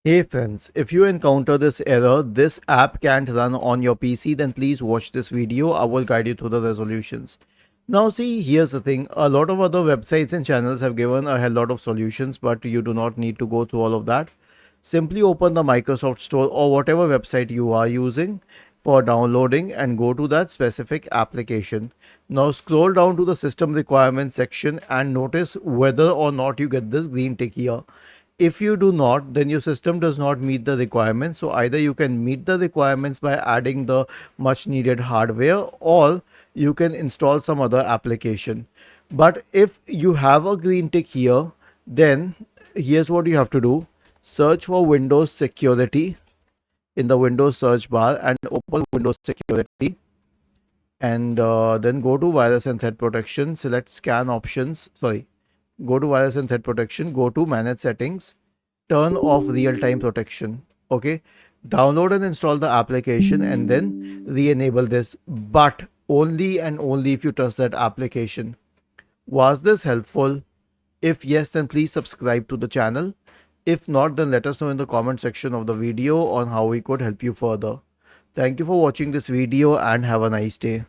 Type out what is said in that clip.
Hey friends, if you encounter this error, this app can't run on your PC, then please watch this video. I will guide you through the resolutions. Now see, here's the thing. A lot of other websites and channels have given a hell lot of solutions, but you do not need to go through all of that. Simply open the Microsoft Store or whatever website you are using for downloading and go to that specific application. Now scroll down to the system requirements section and notice whether or not you get this green tick here. If you do not, then your system does not meet the requirements. So either you can meet the requirements by adding the much needed hardware, or you can install some other application. But if you have a green tick here, then here's what you have to do. Search for Windows Security in the Windows search bar and open Windows Security, and then go to Virus and Threat Protection, select Scan Options. Go to Virus and Threat Protection, go to Manage Settings, turn off Real-Time Protection. Okay, download and install the application and then re-enable this, but only and only if you trust that application. Was this helpful? If yes, then please subscribe to the channel. If not, then let us know in the comment section of the video on how we could help you further. Thank you for watching this video and have a nice day.